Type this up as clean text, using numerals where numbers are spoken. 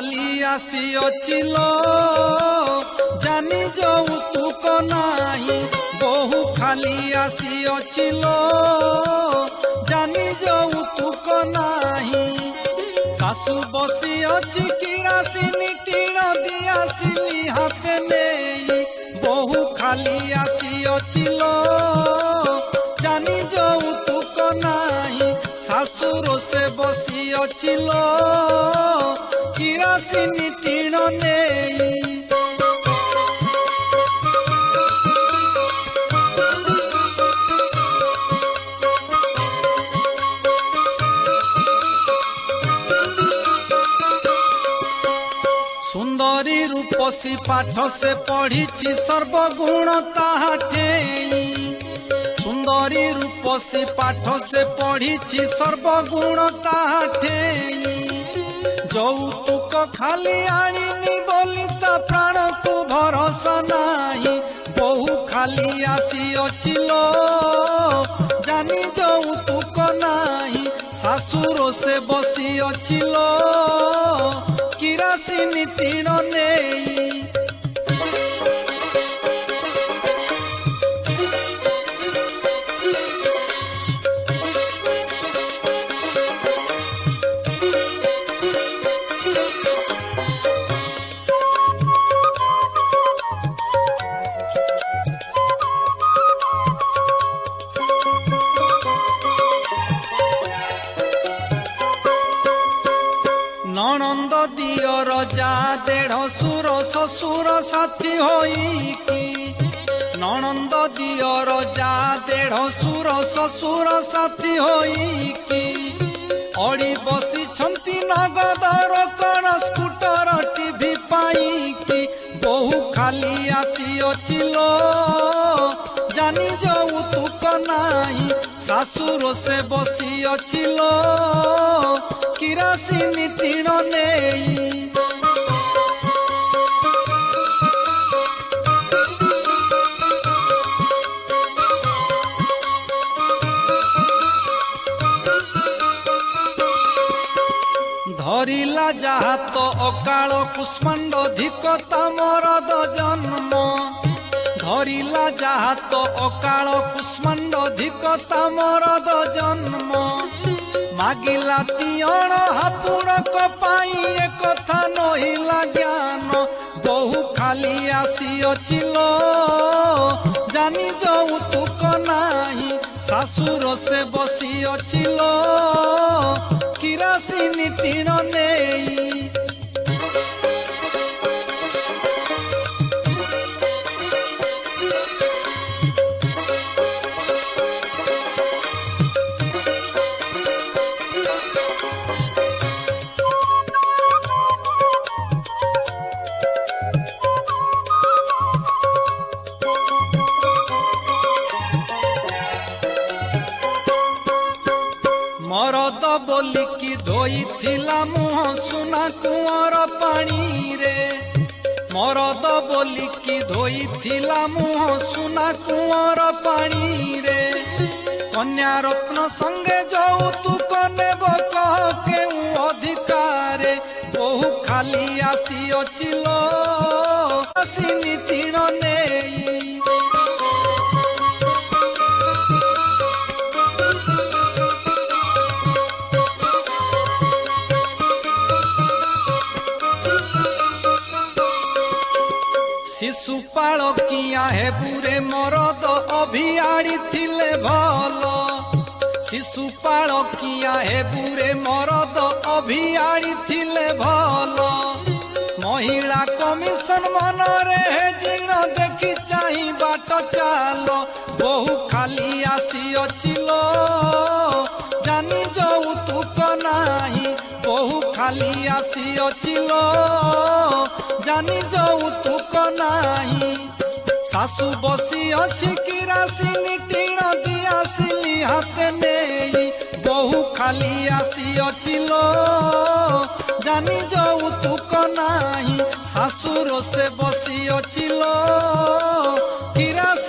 खाली आसीअछिल जानी যৌতুক নাই বহু খালি आसीअछिल जानी যৌতুক নাই सासु बसी अच्छी किरासिनी टीण दी आसिली हाथे नहीं बहु खाली आसीअछिल जानी যৌতুক নাই सासुर से बसी अछिल किरासिनी टीण नहीं सुंदरी रूपसी पाठ से पढ़ी सर्वगुण ताहाठे सुंदरी रूपसी पाठ से पढ़ी सर्वगुण ताहाठे যৌতুক खाली आनिनी बोली ता प्राण को भरोसा नाही बहु खाली आसीअछिल जानी যৌতুক नाही सासुर से बसी अछिल किरासिनी टीण नहीं ननंद दियर जा देढ़ सुर ससुर साथी होइकी ननंद दियर जा देढ़ सुर ससुर साथी होइकी अड़ी बसी छंती नगदर कण स्कूटर टीवी पाइकी बहु खाली आसीअछिल जानी যৌতুক नाही सासुर से बसी अछिल किरासिनी टीण नहीं धरिला जहा तो अकाल कुष्मांड धिकता मरद जन्म धरिला जहा तो अकाल कुष्मांड धिकता मरद जन्म मागिला तियण हापुड़क पाई ए कथा नहिला ज्ञान बहु खाली आसीअछिल जानी যৌতুক नाही सासुर से बसी अछिल किरासिनी टीण नहीं मरद बोलिकी धोईथिला मुह सुना कुंवर पानी रे मरद बोलिकी धोईथिला मुह सुना कुंवर पानी रे कन्या रत्न संगे যৌতুক नेब कह केउ अधिकारे बहु खाली आसीअछिल किरासिनी टीण नहीं शिशुपाल किया है बुरे मरद अभियाड़ी थिले भल शिशुपाल किया है बुरे मरद अभियाड़ी थिले भल महिला कमिशन मनरे जिण देखी चाही बाट चाल बहु खाली आसीअछिल जानी যৌতুক नाही बहु खाली आसीअछिल जानी যৌতুক नाही सासु बसी अच्छी किरासिनी टीण दी आसिली हाथे नहीं बहु खाली आसीअछिल जानी যৌতুক नाही सासुर से बसी अछिल किरासिनी